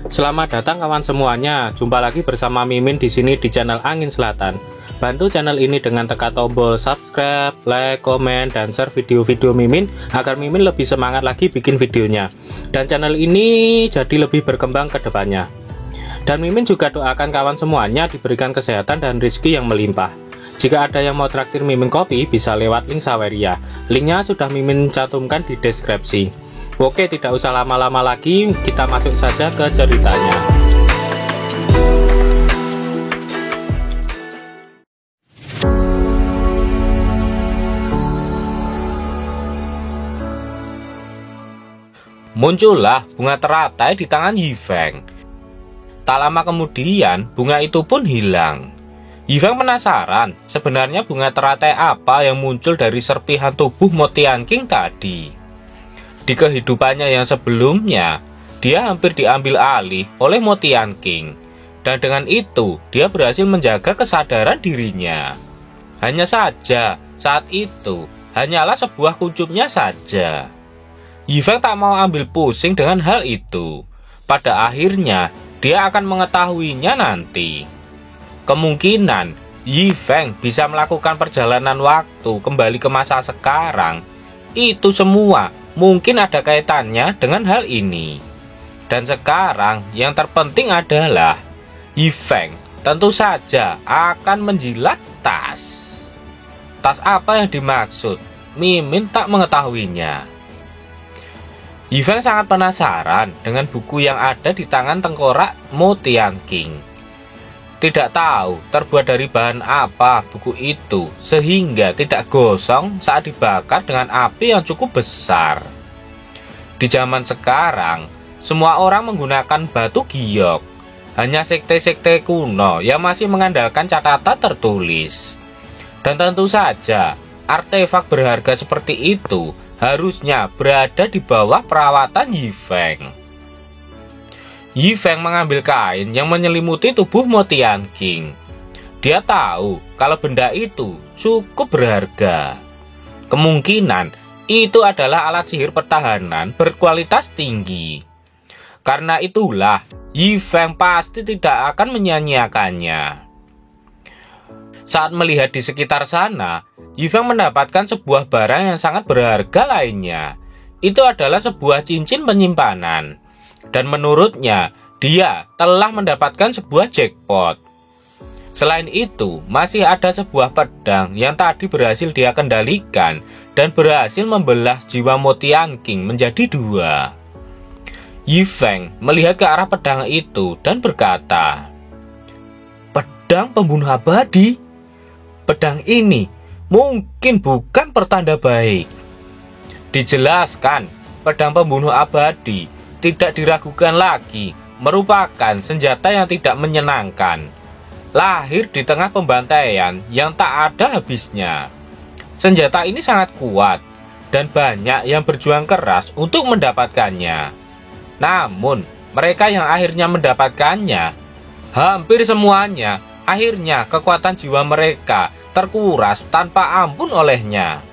Selamat datang kawan semuanya. Jumpa lagi bersama Mimin di sini di channel Angin Selatan. Bantu channel ini dengan tekan tombol subscribe, like, komen, dan share video-video Mimin agar Mimin lebih semangat lagi bikin videonya. Dan channel ini jadi lebih berkembang ke depannya. Dan Mimin juga doakan kawan semuanya diberikan kesehatan dan rezeki yang melimpah. Jika ada yang mau traktir Mimin kopi, bisa lewat link Saweria. Linknya sudah Mimin cantumkan di deskripsi. Oke, tidak usah lama-lama lagi, kita masuk saja ke ceritanya. Muncullah bunga teratai di tangan Yifeng. Tak lama kemudian, bunga itu pun hilang. Yifeng penasaran, sebenarnya bunga teratai apa yang muncul dari serpihan tubuh Mo Tianqing tadi. Di kehidupannya yang sebelumnya, dia hampir diambil alih oleh Mo Tianqing, dan dengan itu dia berhasil menjaga kesadaran dirinya. Hanya saja, saat itu hanyalah sebuah kucupnya saja. Yifeng tak mau ambil pusing dengan hal itu. Pada akhirnya, dia akan mengetahuinya nanti. Kemungkinan Yifeng bisa melakukan perjalanan waktu kembali ke masa sekarang. Itu semua mungkin ada kaitannya dengan hal ini. Dan sekarang yang terpenting adalah Yifeng tentu saja akan menjilat tas. Tas apa yang dimaksud? Mimin tak mengetahuinya. Yifeng sangat penasaran dengan buku yang ada di tangan tengkorak Mo Tianqing. Tidak tahu terbuat dari bahan apa buku itu, sehingga tidak gosong saat dibakar dengan api yang cukup besar. Di zaman sekarang, semua orang menggunakan batu giok. Hanya sekte-sekte kuno yang masih mengandalkan catatan tertulis. Dan tentu saja, artefak berharga seperti itu harusnya berada di bawah perawatan Yifeng. Yifeng mengambil kain yang menyelimuti tubuh Mo Tianqing. Dia tahu kalau benda itu cukup berharga. Kemungkinan itu adalah alat sihir pertahanan berkualitas tinggi. Karena itulah Yifeng pasti tidak akan menyia-nyiakannya. Saat melihat di sekitar sana, Yifeng mendapatkan sebuah barang yang sangat berharga lainnya. Itu adalah sebuah cincin penyimpanan. Dan menurutnya, dia telah mendapatkan sebuah jackpot. Selain itu, masih ada sebuah pedang yang tadi berhasil dia kendalikan dan berhasil membelah jiwa Mo Tianqing menjadi dua. Yifeng melihat ke arah pedang itu dan berkata, "Pedang pembunuh abadi? Pedang ini mungkin bukan pertanda baik." Dijelaskan, pedang pembunuh abadi tidak diragukan lagi, merupakan senjata yang tidak menyenangkan. Lahir di tengah pembantaian yang tak ada habisnya. Senjata ini sangat kuat, dan banyak yang berjuang keras untuk mendapatkannya. Namun, mereka yang akhirnya mendapatkannya, hampir semuanya, akhirnya kekuatan jiwa mereka terkuras tanpa ampun olehnya.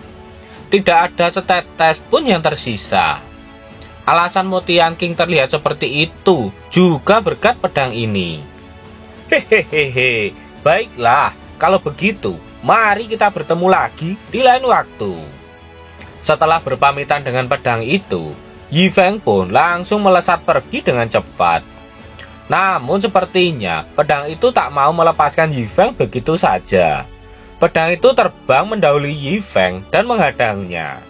Tidak ada setetes pun yang tersisa. Alasan Mo Tianqing terlihat seperti itu juga berkat pedang ini. Hehehe, baiklah, kalau begitu, mari kita bertemu lagi di lain waktu. Setelah berpamitan dengan pedang itu, Yifeng pun langsung melesat pergi dengan cepat. Namun sepertinya pedang itu tak mau melepaskan Yifeng begitu saja. Pedang itu terbang mendahului Yifeng dan menghadangnya.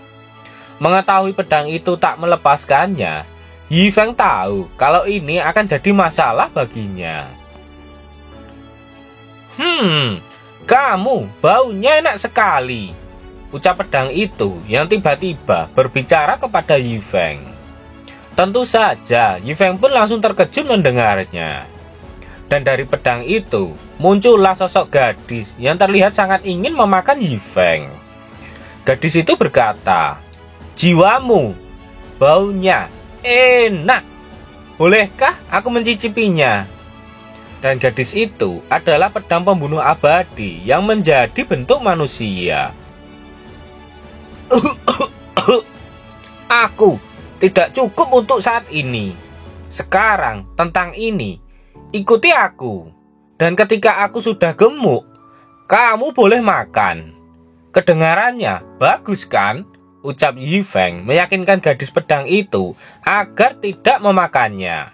Mengetahui pedang itu tak melepaskannya, Yifeng tahu kalau ini akan jadi masalah baginya. Kamu baunya enak sekali, ucap pedang itu yang tiba-tiba berbicara kepada Yifeng. Tentu saja, Yifeng pun langsung terkejut mendengarnya. Dan dari pedang itu, muncullah sosok gadis yang terlihat sangat ingin memakan Yifeng. Gadis itu berkata, "Jiwamu, baunya enak. Bolehkah aku mencicipinya?" Dan gadis itu adalah pedang pembunuh abadi yang menjadi bentuk manusia. "Aku tidak cukup untuk saat ini," Sekarang tentang ini, ikuti aku. Dan ketika aku sudah gemuk, kamu boleh makan. Kedengarannya bagus kan? Ucap Yifeng meyakinkan gadis pedang itu agar tidak memakannya.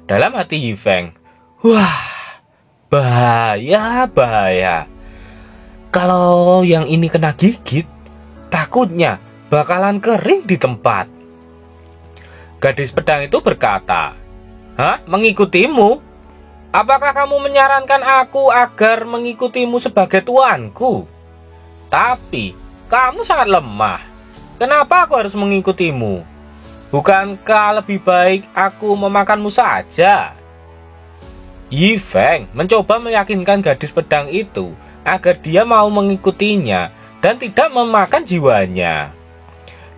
Dalam hati Yifeng, wah, bahaya. Kalau yang ini kena gigit, takutnya bakalan kering di tempat. Gadis pedang itu berkata, "Hah, mengikutimu? Apakah kamu menyarankan aku agar mengikutimu sebagai tuanku? Tapi kamu sangat lemah. Kenapa aku harus mengikutimu? Bukankah lebih baik aku memakanmu saja?" Yifeng mencoba meyakinkan gadis pedang itu agar dia mau mengikutinya dan tidak memakan jiwanya.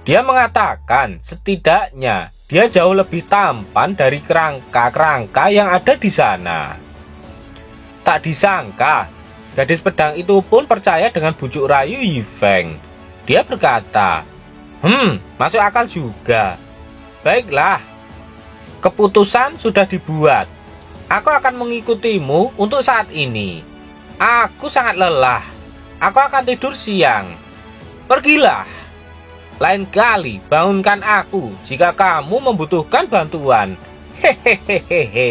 Dia mengatakan setidaknya dia jauh lebih tampan dari kerangka-kerangka yang ada di sana. Tak disangka, gadis pedang itu pun percaya dengan bujuk rayu Yifeng. Dia berkata, masuk akal juga. Baiklah, keputusan sudah dibuat. Aku akan mengikutimu untuk saat ini. Aku sangat lelah. Aku akan tidur siang. Pergilah. Lain kali bangunkan aku jika kamu membutuhkan bantuan. Hehehehe.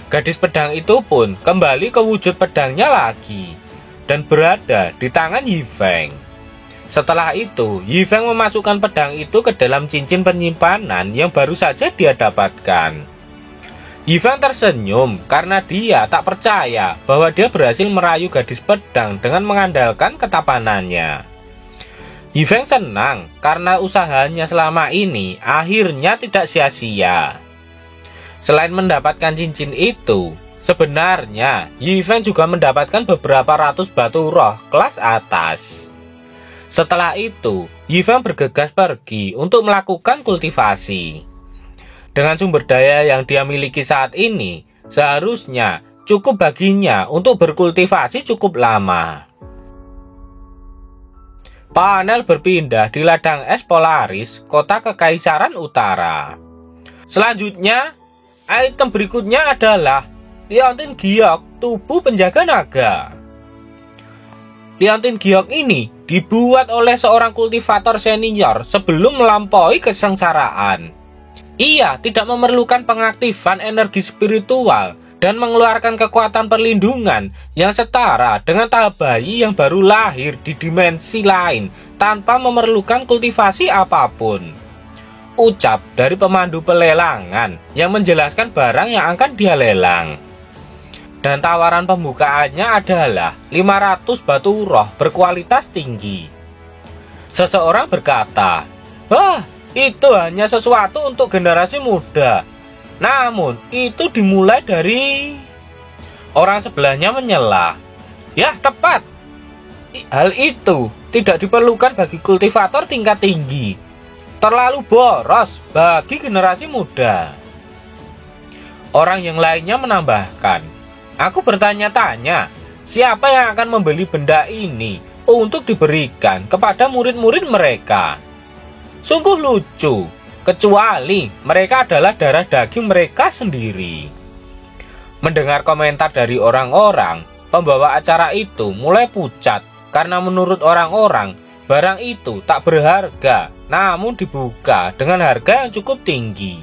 Gadis pedang itu pun kembali ke wujud pedangnya lagi dan berada di tangan Yifeng. Setelah itu, Yifeng memasukkan pedang itu ke dalam cincin penyimpanan yang baru saja dia dapatkan. Yifeng tersenyum karena dia tak percaya bahwa dia berhasil merayu gadis pedang dengan mengandalkan ketapanannya. Yifeng senang karena usahanya selama ini akhirnya tidak sia-sia. Selain mendapatkan cincin itu, sebenarnya Yifeng juga mendapatkan beberapa ratus batu roh kelas atas. Setelah itu, Yifeng bergegas pergi untuk melakukan kultivasi. Dengan sumber daya yang dia miliki saat ini, seharusnya cukup baginya untuk berkultivasi cukup lama. Panel berpindah di ladang es Polaris, kota Kekaisaran Utara. Selanjutnya, item berikutnya adalah Liontin Giok, tubuh penjaga naga. Liontin Giok ini dibuat oleh seorang kultivator senior sebelum melampaui kesengsaraan. Ia tidak memerlukan pengaktifan energi spiritual dan mengeluarkan kekuatan perlindungan yang setara dengan tahap bayi yang baru lahir di dimensi lain tanpa memerlukan kultivasi apapun. Ucap dari pemandu pelelangan yang menjelaskan barang yang akan dia lelang. Dan tawaran pembukaannya adalah 500 batu roh berkualitas tinggi. Seseorang berkata, "Wah, itu hanya sesuatu untuk generasi muda. Namun, itu dimulai dari..." Orang sebelahnya menyela. "Ya, tepat. Hal itu tidak diperlukan bagi kultivator tingkat tinggi. Terlalu boros bagi generasi muda." Orang yang lainnya menambahkan, "Aku bertanya-tanya, siapa yang akan membeli benda ini untuk diberikan kepada murid-murid mereka? Sungguh lucu, kecuali mereka adalah darah daging mereka sendiri." Mendengar komentar dari orang-orang, pembawa acara itu mulai pucat karena menurut orang-orang, barang itu tak berharga, namun dibuka dengan harga yang cukup tinggi.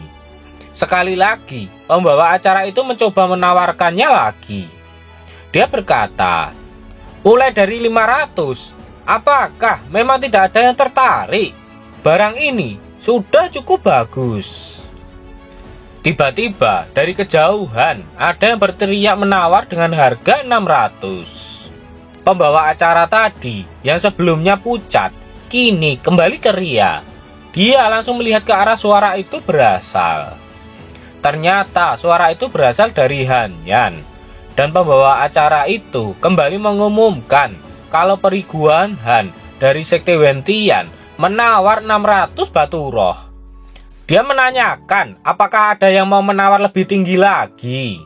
Sekali lagi, pembawa acara itu mencoba menawarkannya lagi. Dia berkata, "Mulai dari 500, apakah memang tidak ada yang tertarik? Barang ini sudah cukup bagus." Tiba-tiba dari kejauhan ada yang berteriak menawar dengan harga 600. Pembawa acara tadi yang sebelumnya pucat kini kembali ceria. Dia langsung melihat ke arah suara itu berasal. Ternyata suara itu berasal dari Hanyan. Dan pembawa acara itu kembali mengumumkan kalau periguan Han dari Sekte Wentian menawar 600 batu roh. Dia menanyakan apakah ada yang mau menawar lebih tinggi lagi.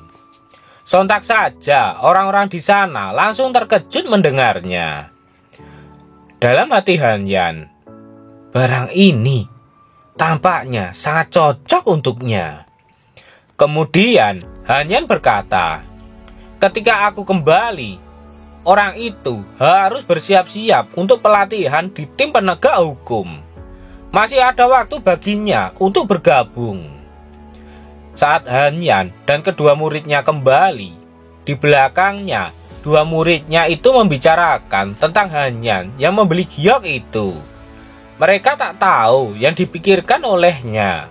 Sontak saja orang-orang di sana langsung terkejut mendengarnya. Dalam hati Hanyan, barang ini tampaknya sangat cocok untuknya. Kemudian Hanyan berkata, ketika aku kembali, orang itu harus bersiap-siap untuk pelatihan di tim penegak hukum. Masih ada waktu baginya untuk bergabung. Saat Hanyan dan kedua muridnya kembali, di belakangnya dua muridnya itu membicarakan tentang Hanyan yang membeli giok itu. Mereka tak tahu yang dipikirkan olehnya.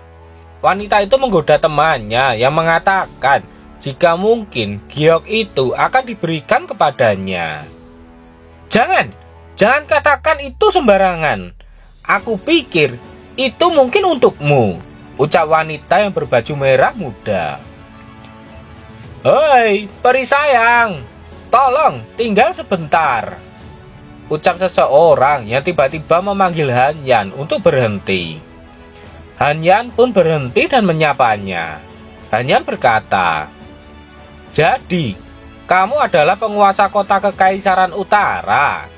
Wanita itu menggoda temannya yang mengatakan jika mungkin giok itu akan diberikan kepadanya. Jangan katakan itu sembarangan. Aku pikir itu mungkin untukmu, ucap wanita yang berbaju merah muda. Hei, peri sayang, tolong tinggal sebentar, ucap seseorang yang tiba-tiba memanggil Hanyan untuk berhenti. Hanyan pun berhenti dan menyapanya. Hanyan berkata, jadi, kamu adalah penguasa kota Kekaisaran Utara.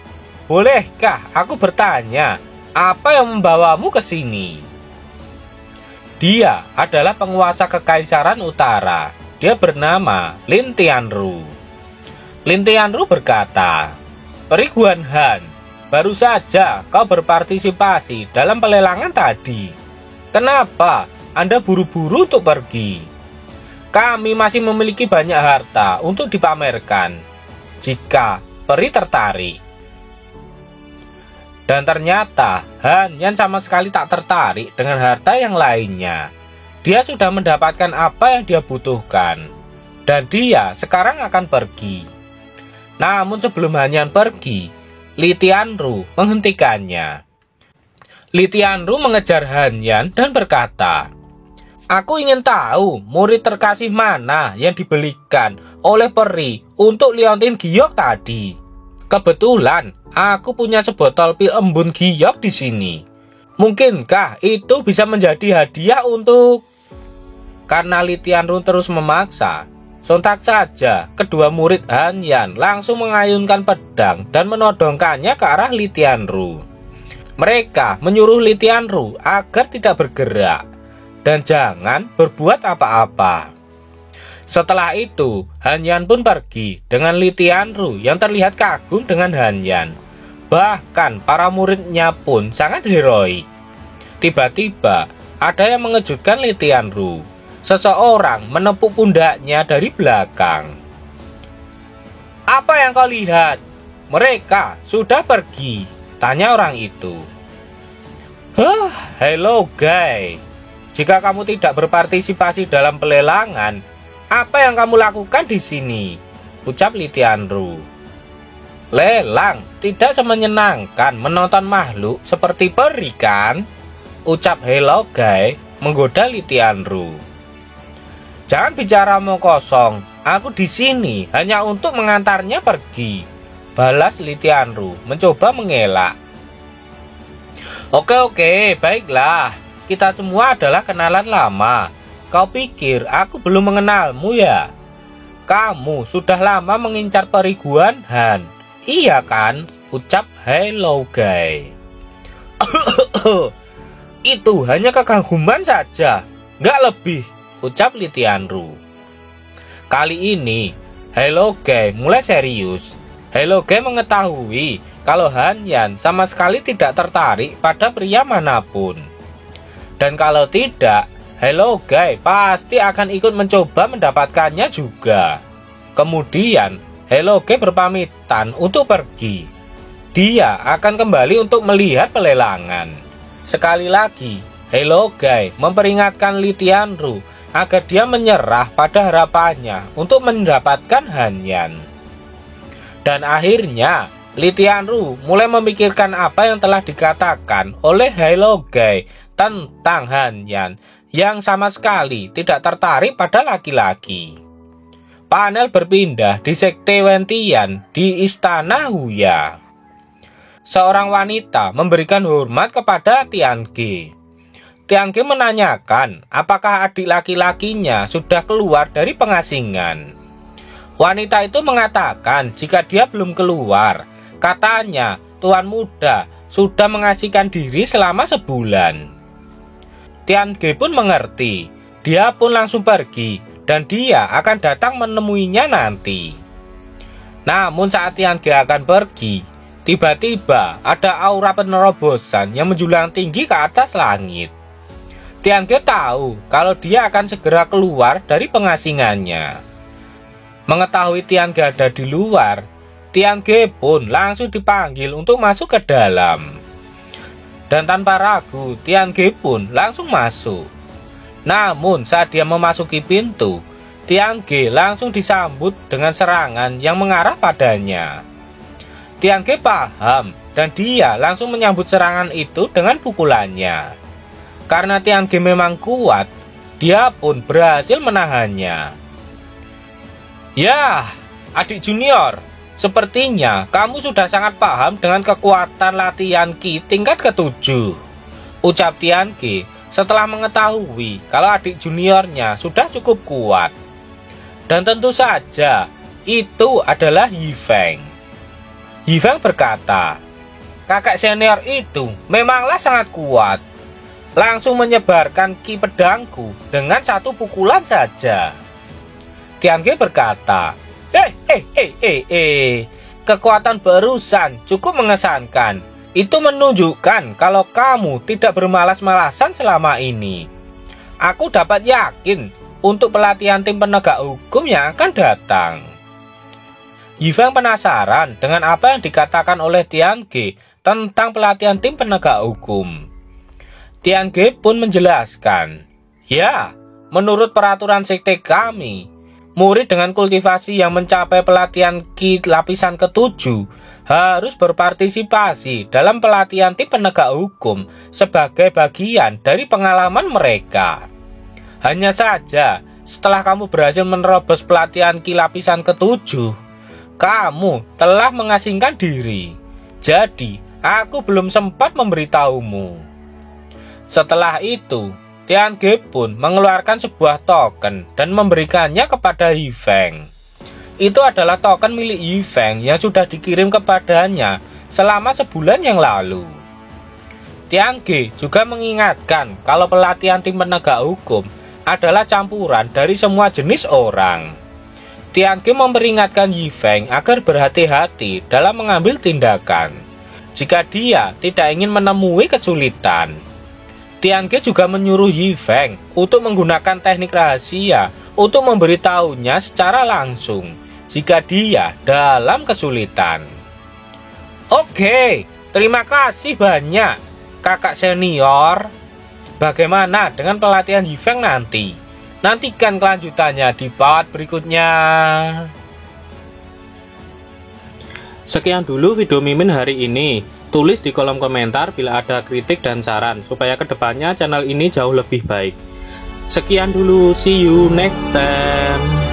Bolehkah aku bertanya, apa yang membawamu ke sini? Dia adalah penguasa Kekaisaran Utara. Dia bernama Lin Tianru. Lin Tianru berkata, Peri Guan Han, baru saja kau berpartisipasi dalam pelelangan tadi. Kenapa Anda buru-buru untuk pergi? Kami masih memiliki banyak harta untuk dipamerkan, jika peri tertarik. Dan ternyata Hanyan sama sekali tak tertarik dengan harta yang lainnya. Dia sudah mendapatkan apa yang dia butuhkan, dan dia sekarang akan pergi. Namun sebelum Hanyan pergi, Li Tianru menghentikannya. Li Tianru mengejar Hanyan dan berkata, aku ingin tahu murid terkasih mana yang dibelikan oleh peri untuk liontin giok tadi. Kebetulan aku punya sebotol pil embun giok di sini. Mungkinkah itu bisa menjadi hadiah untuk... Karena Li Tianru terus memaksa, sontak saja kedua murid Hanyan langsung mengayunkan pedang dan menodongkannya ke arah Li Tianru. Mereka menyuruh Li Tianru agar tidak bergerak dan jangan berbuat apa-apa. Setelah itu, Hanyan pun pergi dengan Li Tianru yang terlihat kagum dengan Hanyan. Bahkan para muridnya pun sangat heroik. Tiba-tiba ada yang mengejutkan Li Tianru. Seseorang menepuk pundaknya dari belakang. Apa yang kau lihat? Mereka sudah pergi, tanya orang itu. Hello guy. Jika kamu tidak berpartisipasi dalam pelelangan, apa yang kamu lakukan di sini? Ucap Li Tianru. Lelang tidak semenyenangkan menonton makhluk seperti peri kan? Ucap Hello guy menggoda Li Tianru. Jangan bicara omong kosong, aku di sini hanya untuk mengantarnya pergi, balas Li Tianru mencoba mengelak. Oke, baiklah, kita semua adalah kenalan lama. Kau pikir aku belum mengenalmu ya? Kamu sudah lama mengincar peri Guan Han, iya kan? Ucap Hello guy. Itu hanya kekaguman saja, nggak lebih, ucap Li Tianru. Kali ini, Hello Guy mulai serius. Hello Guy mengetahui kalau Hanyan sama sekali tidak tertarik pada pria manapun. Dan kalau tidak, Hello Guy pasti akan ikut mencoba mendapatkannya juga. Kemudian, Hello Guy berpamitan untuk pergi. Dia akan kembali untuk melihat pelelangan. Sekali lagi, Hello Guy memperingatkan Li Tianru agar dia menyerah pada harapannya untuk mendapatkan Hanyan. Dan akhirnya, Li Tianru mulai memikirkan apa yang telah dikatakan oleh Hello Guy tentang Hanyan yang sama sekali tidak tertarik pada laki-laki. Panel berpindah di Sekte Wentian di Istana Huya. Seorang wanita memberikan hormat kepada Tiange. Tiange menanyakan apakah adik laki-lakinya sudah keluar dari pengasingan. Wanita itu mengatakan jika dia belum keluar, katanya tuan muda sudah mengasihkan diri selama sebulan. Tian Ge pun mengerti. Dia pun langsung pergi dan dia akan datang menemuinya nanti. Namun saat Tian Ge akan pergi, tiba-tiba ada aura penerobosan yang menjulang tinggi ke atas langit. Tian Ge tahu kalau dia akan segera keluar dari pengasingannya. Mengetahui Tian Ge ada di luar, Tian Ge pun langsung dipanggil untuk masuk ke dalam. Dan tanpa ragu, Tian Ge pun langsung masuk. Namun saat dia memasuki pintu, Tian Ge langsung disambut dengan serangan yang mengarah padanya. Tian Ge paham dan dia langsung menyambut serangan itu dengan pukulannya. Karena Tian Ge memang kuat, dia pun berhasil menahannya. "Ya, adik junior, sepertinya kamu sudah sangat paham dengan kekuatan latihan Ki tingkat ke-7, ucap Tian Ge setelah mengetahui kalau adik juniornya sudah cukup kuat. Dan tentu saja, itu adalah Yifeng. Yifeng berkata, kakak senior itu memanglah sangat kuat. Langsung menyebarkan Ki pedangku dengan satu pukulan saja. Tian Ge berkata, kekuatan barusan cukup mengesankan. Itu menunjukkan kalau kamu tidak bermalas-malasan selama ini. Aku dapat yakin untuk pelatihan tim penegak hukum yang akan datang." Yifeng penasaran dengan apa yang dikatakan oleh Tian Ge tentang pelatihan tim penegak hukum. Tian Ge pun menjelaskan, "Ya, menurut peraturan sekte kami, murid dengan kultivasi yang mencapai pelatihan Ki lapisan ke-7 harus berpartisipasi dalam pelatihan tim penegak hukum sebagai bagian dari pengalaman mereka. Hanya saja, setelah kamu berhasil menerobos pelatihan Ki lapisan ke-7, kamu telah mengasingkan diri. Jadi, aku belum sempat memberitahumu." Setelah itu, Tian Ge pun mengeluarkan sebuah token dan memberikannya kepada Yifeng. Itu adalah token milik Yifeng yang sudah dikirim kepadanya selama sebulan yang lalu. Tian Ge juga mengingatkan kalau pelatihan tim penegak hukum adalah campuran dari semua jenis orang. Tian Ge memperingatkan Yifeng agar berhati-hati dalam mengambil tindakan jika dia tidak ingin menemui kesulitan. Tian Ge juga menyuruh Yifeng untuk menggunakan teknik rahasia untuk memberitahunya secara langsung jika dia dalam kesulitan. Oke, terima kasih banyak, kakak senior. Bagaimana dengan pelatihan Yifeng nanti? Nantikan kelanjutannya di part berikutnya. Sekian dulu video Mimin hari ini. Tulis di kolom komentar bila ada kritik dan saran supaya kedepannya channel ini jauh lebih baik. Sekian dulu, see you next time.